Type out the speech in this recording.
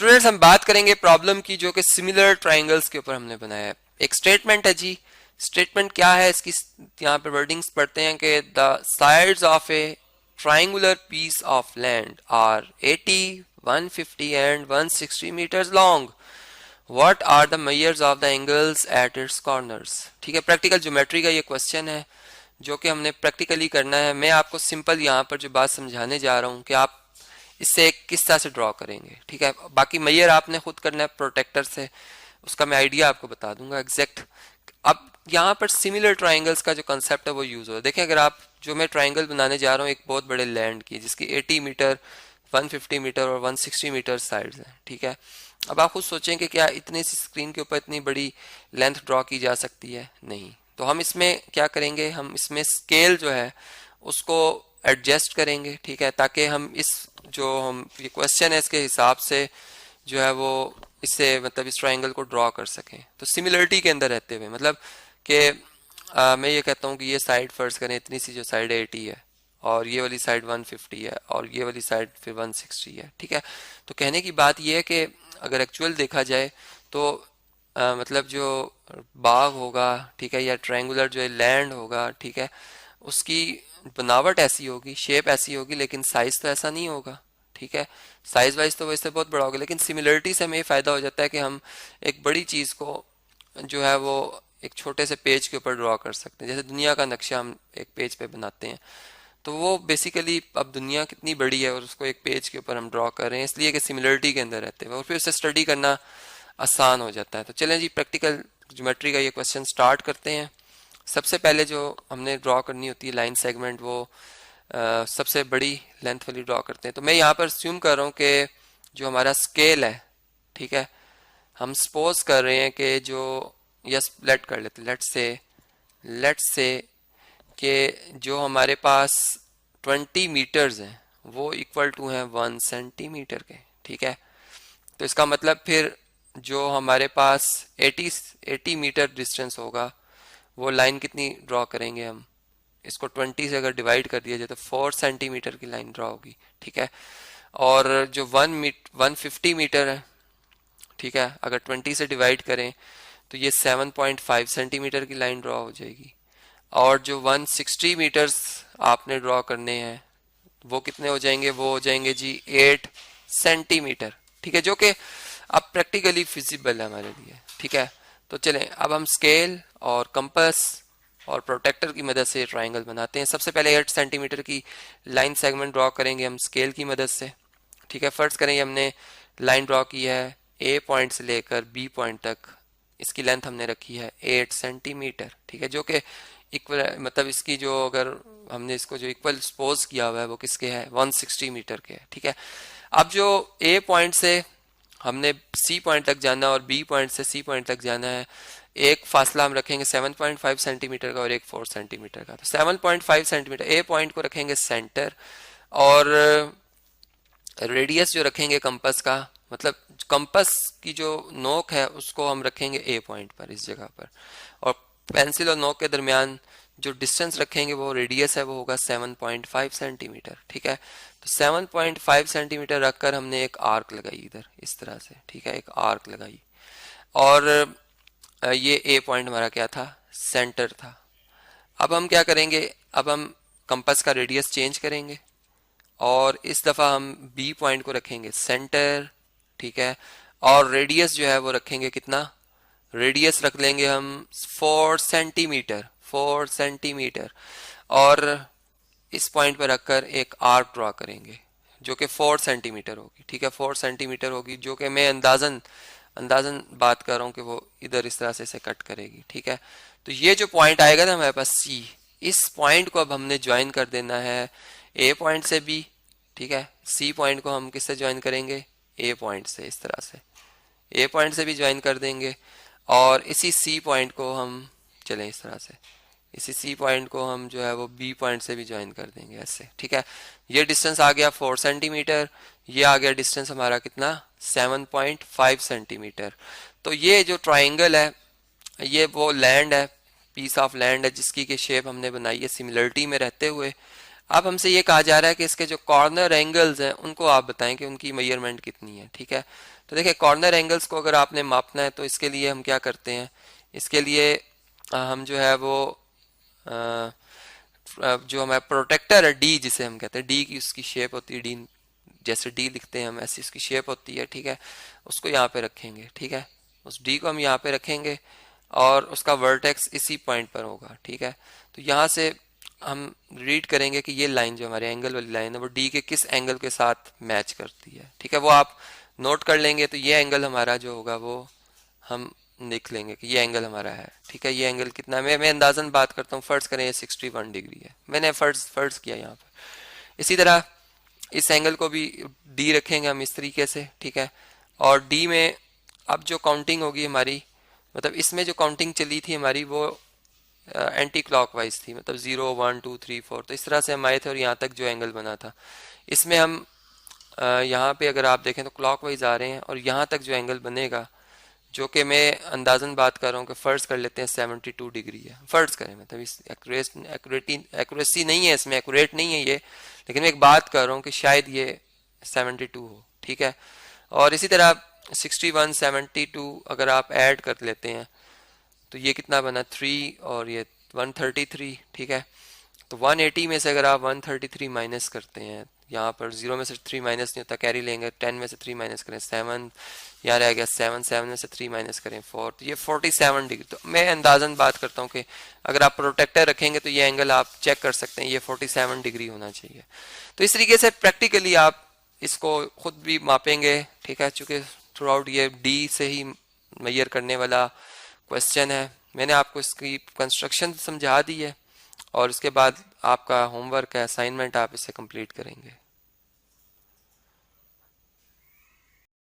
Students हम बात करेंगे प्रॉब्लम की जो कि सिमिलर ट्राइंगल्स के ऊपर हमने बनाया है। एक स्टेटमेंट है जी, स्टेटमेंट क्या है इसकी, यहाँ पे वर्डिंग्स पढ़ते हैं कि the sides of a triangular piece of land are 80, 150 and 160 metres long. What are the measures of the angles at its corners. ठीक है, प्रैक्टिकल ज्योमेट्री का ये क्वेश्चन है जो कि हमने प्रैक्टिकली करना है। मैं आपको सिंपल यहाँ पर जो बात समझाने जा रहा हूँ कि आप इससे किस तरह से ड्रॉ करेंगे। ठीक है, बाकी मेजर आपने खुद करना है प्रोटेक्टर से, उसका मैं आइडिया आपको बता दूंगा एग्जैक्ट। अब यहाँ पर सिमिलर ट्राइंगल्स का जो कंसेप्ट है वो यूज हो रहा है। देखें, अगर आप जो मैं ट्राइंगल बनाने जा रहा हूँ एक बहुत बड़े लैंड की जिसकी 80 मीटर, 150 मीटर और 160 मीटर साइड्स हैं। ठीक है, अब आप खुद सोचें कि क्या इतनी सी स्क्रीन के ऊपर इतनी बड़ी लेंथ ड्रॉ की जा सकती है? नहीं। तो हम इसमें क्या करेंगे, हम इसमें स्केल जो है उसको एडजस्ट करेंगे। ठीक है, ताकि हम इस जो हम ये क्वेश्चन है इसके हिसाब से जो है वो इससे मतलब इस ट्राइंगल को ड्रॉ कर सकें। तो सिमिलरिटी के अंदर रहते हुए मतलब कि मैं ये कहता हूँ कि ये साइड फर्ज करें, इतनी सी जो साइड 80 है और ये वाली साइड 150 है और ये वाली साइड फिर 160 है। ठीक है, तो कहने की बात यह है कि अगर एक्चुअल देखा जाए तो मतलब जो बाग होगा, ठीक है, या ट्रायंगुलर जो लैंड होगा, ठीक है, उसकी बनावट ऐसी होगी, शेप ऐसी होगी, लेकिन साइज तो ऐसा नहीं होगा। ठीक है, साइज वाइज तो वैसे बहुत बड़ा होगा, लेकिन सिमिलरिटी से हमें ये फायदा हो जाता है कि हम एक बड़ी चीज को जो है वो एक छोटे से पेज के ऊपर ड्रॉ कर सकते हैं। जैसे दुनिया का नक्शा हम एक पेज पे बनाते हैं, तो वो बेसिकली अब दुनिया कितनी बड़ी है और उसको एक पेज के ऊपर हम ड्रॉ कर रहे हैं, इसलिए कि सिमिलरिटी के अंदर रहते हैं और फिर उसे स्टडी करना आसान हो जाता है। तो चलें जी, प्रैक्टिकल ज्योमेट्री का ये क्वेश्चन स्टार्ट करते हैं। सबसे पहले जो हमने ड्रॉ करनी होती है लाइन सेगमेंट, वो सबसे बड़ी लेंथ वाली ड्रॉ करते हैं। तो मैं यहाँ पर अस्यूम कर रहा हूँ कि जो हमारा स्केल है, ठीक है, हम सपोज कर रहे हैं कि जो यस लेट कर लेते, लेट्स से कि जो हमारे पास 20 मीटर्स हैं वो इक्वल टू हैं 1 सेंटीमीटर के। ठीक है, तो इसका मतलब फिर जो हमारे पास 80 मीटर डिस्टेंस होगा वो लाइन कितनी ड्रॉ करेंगे हम, इसको 20 से अगर डिवाइड कर दिया जाए तो 4 सेंटीमीटर की लाइन ड्रॉ होगी। ठीक है, और जो 150 मीटर है, ठीक है, अगर 20 से डिवाइड करें तो ये 7.5 सेंटीमीटर की लाइन ड्रॉ हो जाएगी। और जो 160 मीटर्स आपने ड्रॉ करने हैं वो कितने हो जाएंगे, वो हो जाएंगे जी 8 सेंटीमीटर। ठीक है, जो कि अब प्रैक्टिकली फिजिबल है हमारे लिए। ठीक है, तो चलें अब हम स्केल और कंपास और प्रोटेक्टर की मदद से ट्राइंगल बनाते हैं। सबसे पहले 8 सेंटीमीटर की लाइन सेगमेंट ड्रॉ करेंगे हम स्केल की मदद से। ठीक है, फर्स्ट करेंगे, हमने लाइन ड्रॉ की है ए पॉइंट से लेकर बी पॉइंट तक, इसकी लेंथ हमने रखी है 8 सेंटीमीटर। ठीक है, जो कि इक्वल मतलब इसकी जो अगर हमने इसको जो इक्वल सपोज किया हुआ है वो किसके है, 160 मीटर के है। ठीक है, अब जो ए पॉइंट से हमने सी पॉइंट तक जाना और बी पॉइंट से सी पॉइंट तक जाना है, एक फासला हम रखेंगे 7.5 सेंटीमीटर का और एक 4 सेंटीमीटर का। तो 7.5 सेंटीमीटर ए पॉइंट को रखेंगे सेंटर और रेडियस जो रखेंगे कंपास का, मतलब कंपास की जो नोक है उसको हम रखेंगे ए पॉइंट पर, इस जगह पर, और पेंसिल और नोक के दरमियान जो डिस्टेंस रखेंगे वो रेडियस है वो होगा 7.5 सेंटीमीटर। ठीक है, तो 7.5 सेंटीमीटर रखकर हमने एक आर्क लगाई इधर इस तरह से। ठीक है, एक आर्क लगाई और ये ए पॉइंट हमारा क्या था, सेंटर था। अब हम क्या करेंगे, अब हम कंपास का रेडियस चेंज करेंगे और इस दफा हम बी पॉइंट को रखेंगे सेंटर। ठीक है, और रेडियस जो है वो रखेंगे कितना, रेडियस रख लेंगे हम 4 सेंटीमीटर, 4 सेंटीमीटर, और इस पॉइंट पर रखकर एक आर्क ड्रॉ करेंगे जो कि 4 सेंटीमीटर होगी। ठीक है, 4 सेंटीमीटर होगी, जो कि मैं अंदाजन बात कर रहा हूँ कि वो इधर इस तरह से इसे कट करेगी। ठीक है, तो ये जो पॉइंट आएगा ना हमारे पास सी, इस पॉइंट को अब हमने ज्वाइन कर देना है ए पॉइंट से बी। ठीक है, सी पॉइंट को हम किससे ज्वाइन करेंगे, ए पॉइंट से, इस तरह से ए पॉइंट से भी ज्वाइन कर देंगे और इसी सी पॉइंट को हम चलें इस तरह से, इसी सी पॉइंट को हम जो है वो बी पॉइंट से भी ज्वाइन कर देंगे ऐसे। ठीक है, ये डिस्टेंस आ गया 4 सेंटीमीटर, ये आ गया डिस्टेंस हमारा कितना, 7.5 सेंटीमीटर। तो ये जो ट्राइंगल है ये वो लैंड है, पीस ऑफ लैंड है जिसकी की शेप हमने बनाई है सिमिलरिटी में रहते हुए। अब हमसे ये कहा जा रहा है कि इसके जो कॉर्नर एंगल्स हैं उनको आप बताएं कि उनकी मेजरमेंट कितनी है। ठीक है, तो देखिए कॉर्नर एंगल्स को अगर आपने मापना है तो इसके लिए हम क्या करते हैं, इसके लिए हम जो है वो जो हमारा प्रोटेक्टर है डी, जिसे हम कहते हैं डी की उसकी शेप होती है, डी जैसे डी लिखते हैं हम ऐसी उसकी शेप होती है। ठीक है, उसको यहाँ पे रखेंगे। ठीक है, उस डी को हम यहाँ पे रखेंगे और उसका वर्टेक्स इसी पॉइंट पर होगा। ठीक है, तो यहाँ से हम रीड करेंगे कि ये लाइन जो हमारे एंगल वाली लाइन है वो डी के किस एंगल के साथ मैच करती है। ठीक है, वो आप नोट कर लेंगे। तो ये एंगल हमारा जो होगा वो हम देख लेंगे कि ये एंगल हमारा है। ठीक है, ये एंगल कितना है, मैं अंदाजन बात करता हूँ, फर्ज करें ये 61 डिग्री है, मैंने फर्ज किया यहाँ पर। इसी तरह इस एंगल को भी डी रखेंगे हम इस तरीके से। ठीक है, और डी में अब जो काउंटिंग होगी हमारी, मतलब इसमें जो काउंटिंग चली थी हमारी वो एंटी क्लॉकवाइज थी, मतलब 0 1 2 3 4, तो इस तरह से हम आए थे और यहाँ तक जो एंगल बना था इसमें हम यहाँ पे अगर आप देखें तो क्लॉकवाइज आ रहे हैं और यहाँ तक जो एंगल बनेगा, जो कि मैं अंदाजन बात कर रहा हूँ कि फ़र्ज़ कर लेते हैं 72 डिग्री है, फ़र्ज़ करें, मतलब इस एक्यूरेसी नहीं है इसमें, एक्यूरेट नहीं है ये, लेकिन मैं एक बात कर रहा हूँ कि शायद ये 72 हो। ठीक है, और इसी तरह 61 72 अगर आप ऐड कर लेते हैं तो ये कितना बना 3 और ये 133। ठीक है, तो 180 में से अगर आप 133 माइनस करते हैं, यहाँ पर 0 में से 3 माइनस नहीं होता, कैरी लेंगे, 10 में से 3 माइनस करें 7, यहाँ रह गया 7, 7 में से 3 माइनस करें 4, तो ये 47 डिग्री। तो मैं अंदाजन बात करता हूँ कि अगर आप प्रोटेक्टर रखेंगे तो ये एंगल आप चेक कर सकते हैं, ये 47 डिग्री होना चाहिए। तो इस तरीके से प्रैक्टिकली आप इसको खुद भी मापेंगे। ठीक है, चूँकि थ्रू आउट ये डी से ही मेजर करने वाला क्वेश्चन है, मैंने आपको इसकी कंस्ट्रक्शन समझा दी है और उसके बाद आपका होमवर्क है, असाइनमेंट, आप इसे कंप्लीट करेंगे।